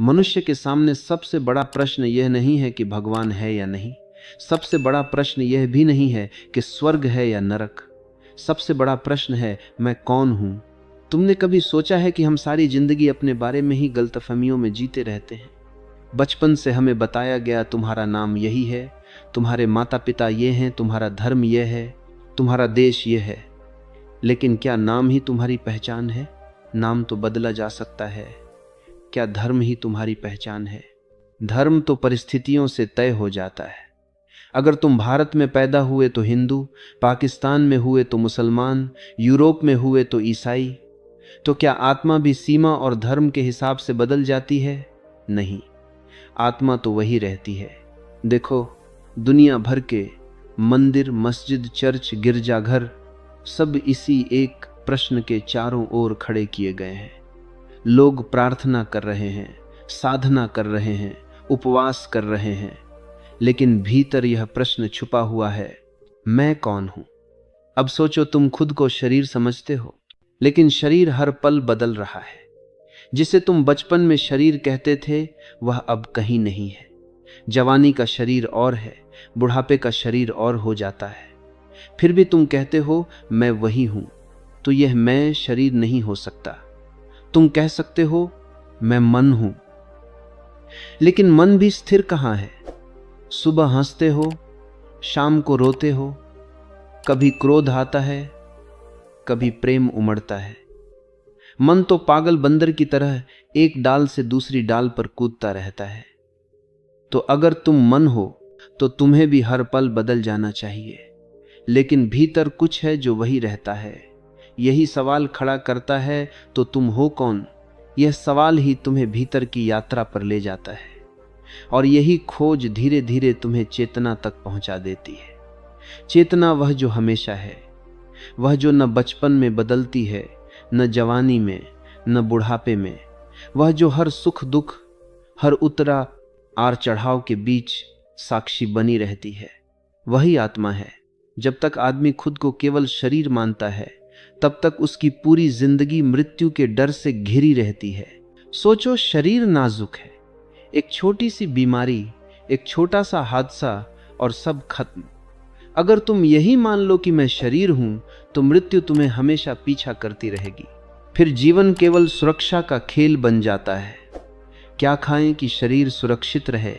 मनुष्य के सामने सबसे बड़ा प्रश्न यह नहीं है कि भगवान है या नहीं। सबसे बड़ा प्रश्न यह भी नहीं है कि स्वर्ग है या नरक। सबसे बड़ा प्रश्न है, मैं कौन हूं? तुमने कभी सोचा है कि हम सारी जिंदगी अपने बारे में ही गलतफहमियों में जीते रहते हैं? बचपन से हमें बताया गया, तुम्हारा नाम यही है, तुम्हारे माता पिता ये हैं, तुम्हारा धर्म यह है, तुम्हारा देश यह है। लेकिन क्या नाम ही तुम्हारी पहचान है? नाम तो बदला जा सकता है। क्या धर्म ही तुम्हारी पहचान है? धर्म तो परिस्थितियों से तय हो जाता है। अगर तुम भारत में पैदा हुए तो हिंदू, पाकिस्तान में हुए तो मुसलमान, यूरोप में हुए तो ईसाई। तो क्या आत्मा भी सीमा और धर्म के हिसाब से बदल जाती है? नहीं, आत्मा तो वही रहती है। देखो, दुनिया भर के मंदिर, मस्जिद, चर्च, गिरजाघर सब इसी एक प्रश्न के चारों ओर खड़े किए गए हैं। लोग प्रार्थना कर रहे हैं, साधना कर रहे हैं, उपवास कर रहे हैं, लेकिन भीतर यह प्रश्न छुपा हुआ है, मैं कौन हूं? अब सोचो, तुम खुद को शरीर समझते हो, लेकिन शरीर हर पल बदल रहा है। जिसे तुम बचपन में शरीर कहते थे वह अब कहीं नहीं है। जवानी का शरीर और है, बुढ़ापे का शरीर और हो जाता है। फिर भी तुम कहते हो मैं वही हूं। तो यह मैं शरीर नहीं हो सकता। तुम कह सकते हो मैं मन हूं, लेकिन मन भी स्थिर कहां है? सुबह हंसते हो, शाम को रोते हो, कभी क्रोध आता है, कभी प्रेम उमड़ता है। मन तो पागल बंदर की तरह एक डाल से दूसरी डाल पर कूदता रहता है। तो अगर तुम मन हो तो तुम्हें भी हर पल बदल जाना चाहिए, लेकिन भीतर कुछ है जो वही रहता है। यही सवाल खड़ा करता है, तो तुम हो कौन? यह सवाल ही तुम्हें भीतर की यात्रा पर ले जाता है, और यही खोज धीरे धीरे तुम्हें चेतना तक पहुंचा देती है। चेतना वह जो हमेशा है, वह जो न बचपन में बदलती है, न जवानी में, न बुढ़ापे में। वह जो हर सुख दुख, हर उतरा आर चढ़ाव के बीच साक्षी बनी रहती है। वही आत्मा है। जब तक आदमी खुद को केवल शरीर मानता है, तब तक उसकी पूरी जिंदगी मृत्यु के डर से घिरी रहती है। सोचो, शरीर नाजुक है, एक छोटी सी बीमारी, एक छोटा सा हादसा और सब खत्म। अगर तुम यही मान लो कि मैं शरीर हूं, तो मृत्यु तुम्हें हमेशा पीछा करती रहेगी। फिर जीवन केवल सुरक्षा का खेल बन जाता है। क्या खाएं कि शरीर सुरक्षित रहे,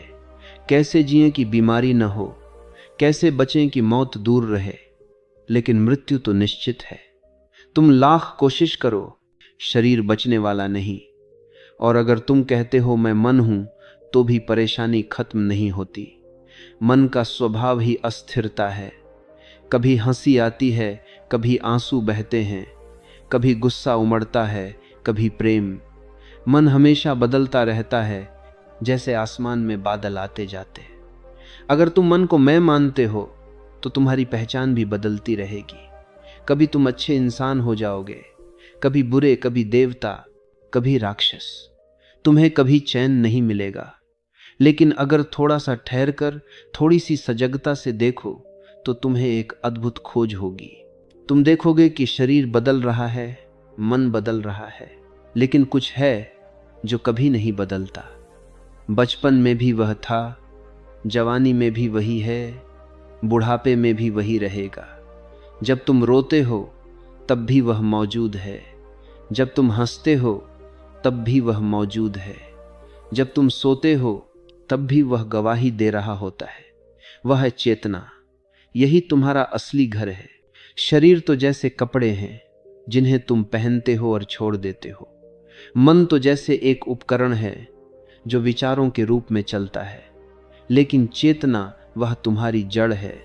कैसे जिएं कि बीमारी न हो, कैसे बचें कि मौत दूर रहे। लेकिन मृत्यु तो निश्चित है। तुम लाख कोशिश करो, शरीर बचने वाला नहीं। और अगर तुम कहते हो मैं मन हूं, तो भी परेशानी खत्म नहीं होती। मन का स्वभाव ही अस्थिरता है। कभी हंसी आती है, कभी आंसू बहते हैं, कभी गुस्सा उमड़ता है, कभी प्रेम। मन हमेशा बदलता रहता है, जैसे आसमान में बादल आते जाते। अगर तुम मन को मैं मानते हो, तो तुम्हारी पहचान भी बदलती रहेगी। कभी तुम अच्छे इंसान हो जाओगे, कभी बुरे, कभी देवता, कभी राक्षस। तुम्हें कभी चैन नहीं मिलेगा। लेकिन अगर थोड़ा सा ठहर कर, थोड़ी सी सजगता से देखो, तो तुम्हें एक अद्भुत खोज होगी। तुम देखोगे कि शरीर बदल रहा है, मन बदल रहा है, लेकिन कुछ है जो कभी नहीं बदलता। बचपन में भी वह था, जवानी में भी वही है, बुढ़ापे में भी वही रहेगा। जब तुम रोते हो तब भी वह मौजूद है, जब तुम हंसते हो तब भी वह मौजूद है, जब तुम सोते हो तब भी वह गवाही दे रहा होता है। वह है चेतना। यही तुम्हारा असली घर है। शरीर तो जैसे कपड़े हैं जिन्हें तुम पहनते हो और छोड़ देते हो। मन तो जैसे एक उपकरण है जो विचारों के रूप में चलता है। लेकिन चेतना वह तुम्हारी जड़ है,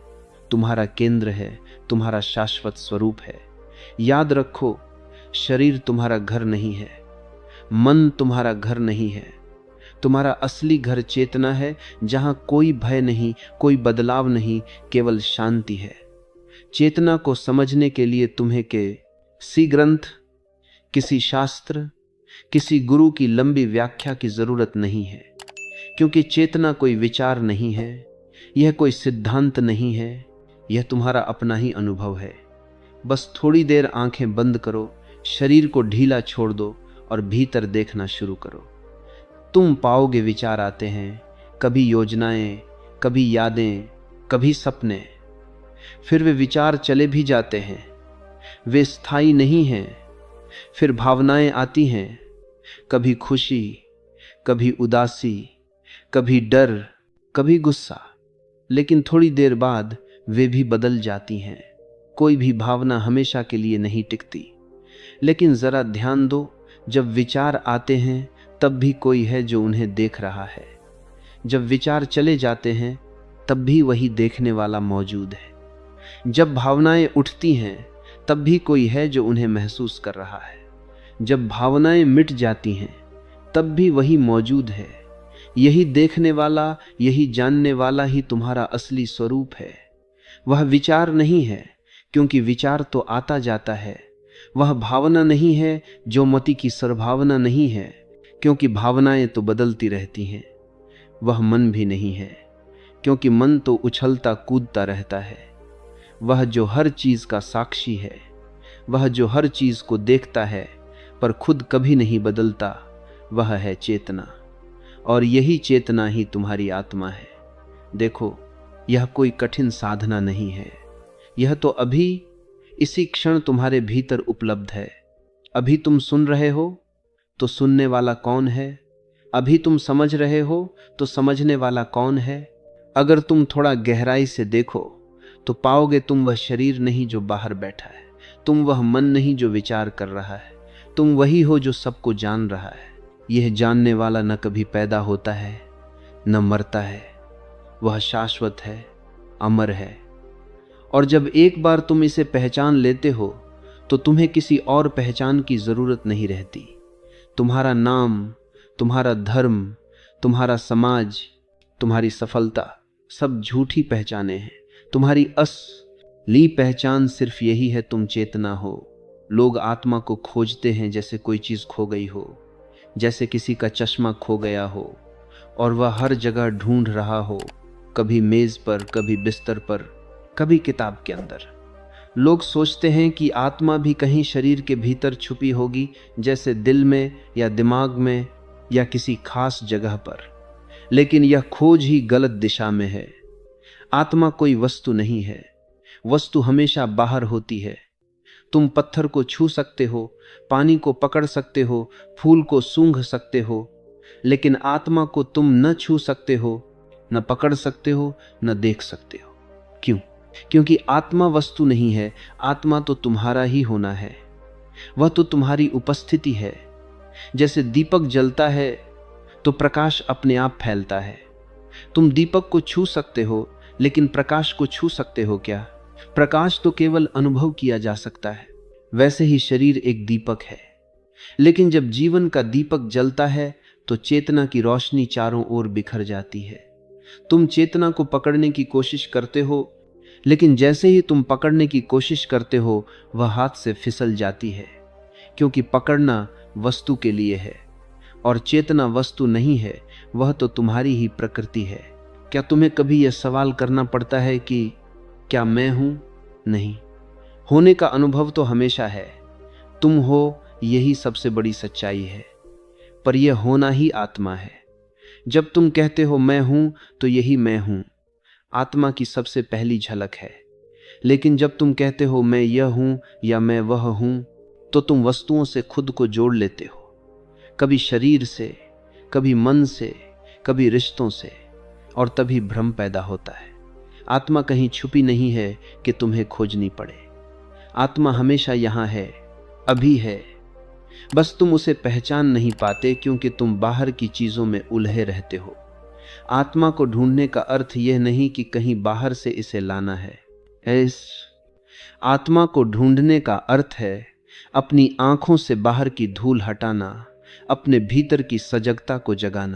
तुम्हारा केंद्र है, तुम्हारा शाश्वत स्वरूप है। याद रखो, शरीर तुम्हारा घर नहीं है, मन तुम्हारा घर नहीं है। तुम्हारा असली घर चेतना है, जहां कोई भय नहीं, कोई बदलाव नहीं, केवल शांति है। चेतना को समझने के लिए तुम्हें किसी ग्रंथ, किसी शास्त्र, किसी गुरु की लंबी व्याख्या की जरूरत नहीं है, क्योंकि चेतना कोई विचार नहीं है, यह कोई सिद्धांत नहीं है, यह तुम्हारा अपना ही अनुभव है। बस थोड़ी देर आंखें बंद करो, शरीर को ढीला छोड़ दो और भीतर देखना शुरू करो। तुम पाओगे विचार आते हैं, कभी योजनाएं, कभी यादें, कभी सपने। फिर वे विचार चले भी जाते हैं, वे स्थायी नहीं हैं। फिर भावनाएं आती हैं, कभी खुशी, कभी उदासी, कभी डर, कभी गुस्सा। लेकिन थोड़ी देर बाद वे भी बदल जाती हैं। कोई भी भावना हमेशा के लिए नहीं टिकती। लेकिन जरा ध्यान दो, जब विचार आते हैं तब भी कोई है जो उन्हें देख रहा है। जब विचार चले जाते हैं तब भी वही देखने वाला मौजूद है। जब भावनाएं उठती हैं तब भी कोई है जो उन्हें महसूस कर रहा है। जब भावनाएं मिट जाती हैं तब भी वही मौजूद है। यही देखने वाला, यही जानने वाला ही तुम्हारा असली स्वरूप है। वह विचार नहीं है, क्योंकि विचार तो आता जाता है। वह भावना नहीं है, जो मति की सर्वभावना नहीं है, क्योंकि भावनाएं तो बदलती रहती हैं। वह मन भी नहीं है, क्योंकि मन तो उछलता कूदता रहता है। वह जो हर चीज का साक्षी है, वह जो हर चीज को देखता है पर खुद कभी नहीं बदलता, वह है चेतना। और यही चेतना ही तुम्हारी आत्मा है। देखो, यह कोई कठिन साधना नहीं है। यह तो अभी इसी क्षण तुम्हारे भीतर उपलब्ध है। अभी तुम सुन रहे हो तो सुनने वाला कौन है? अभी तुम समझ रहे हो तो समझने वाला कौन है? अगर तुम थोड़ा गहराई से देखो तो पाओगे तुम वह शरीर नहीं जो बाहर बैठा है, तुम वह मन नहीं जो विचार कर रहा है, तुम वही हो जो सबको जान रहा है। यह जानने वाला न कभी पैदा होता है न मरता है, वह शाश्वत है, अमर है। और जब एक बार तुम इसे पहचान लेते हो तो तुम्हें किसी और पहचान की जरूरत नहीं रहती। तुम्हारा नाम, तुम्हारा धर्म, तुम्हारा समाज, तुम्हारी सफलता सब झूठी पहचाने हैं। तुम्हारी असली पहचान सिर्फ यही है, तुम चेतना हो। लोग आत्मा को खोजते हैं जैसे कोई चीज खो गई हो, जैसे किसी का चश्मा खो गया हो और वह हर जगह ढूंढ रहा हो, कभी मेज पर, कभी बिस्तर पर, कभी किताब के अंदर। लोग सोचते हैं कि आत्मा भी कहीं शरीर के भीतर छुपी होगी, जैसे दिल में या दिमाग में या किसी खास जगह पर। लेकिन यह खोज ही गलत दिशा में है। आत्मा कोई वस्तु नहीं है, वस्तु हमेशा बाहर होती है। तुम पत्थर को छू सकते हो, पानी को पकड़ सकते हो, फूल को सूंघ सकते हो, लेकिन आत्मा को तुम न छू सकते हो, न पकड़ सकते हो, न देख सकते हो। क्यों? क्योंकि आत्मा वस्तु नहीं है। आत्मा तो तुम्हारा ही होना है, वह तो तुम्हारी उपस्थिति है। जैसे दीपक जलता है तो प्रकाश अपने आप फैलता है। तुम दीपक को छू सकते हो, लेकिन प्रकाश को छू सकते हो क्या? प्रकाश तो केवल अनुभव किया जा सकता है। वैसे ही शरीर एक दीपक है, लेकिन जब जीवन का दीपक जलता है तो चेतना की रोशनी चारों ओर बिखर जाती है। तुम चेतना को पकड़ने की कोशिश करते हो, लेकिन जैसे ही तुम पकड़ने की कोशिश करते हो वह हाथ से फिसल जाती है, क्योंकि पकड़ना वस्तु के लिए है और चेतना वस्तु नहीं है, वह तो तुम्हारी ही प्रकृति है। क्या तुम्हें कभी यह सवाल करना पड़ता है कि क्या मैं हूं? नहीं। होने का अनुभव तो हमेशा है। तुम हो, यही सबसे बड़ी सच्चाई है। पर यह होना ही आत्मा है। जब तुम कहते हो मैं हूं, तो यही मैं हूं आत्मा की सबसे पहली झलक है। लेकिन जब तुम कहते हो मैं यह हूं या मैं वह हूं, तो तुम वस्तुओं से खुद को जोड़ लेते हो, कभी शरीर से, कभी मन से, कभी रिश्तों से, और तभी भ्रम पैदा होता है। आत्मा कहीं छुपी नहीं है कि तुम्हें खोजनी पड़े। आत्मा हमेशा यहां है, अभी है। बस तुम उसे पहचान नहीं पाते क्योंकि तुम बाहर की चीजों में उलझे रहते हो। आत्मा को ढूंढने का अर्थ यह नहीं कि कहीं बाहर से इसे लाना है। इस आत्मा को ढूंढने का अर्थ है अपनी आंखों से बाहर की धूल हटाना, अपने भीतर की सजगता को जगाना।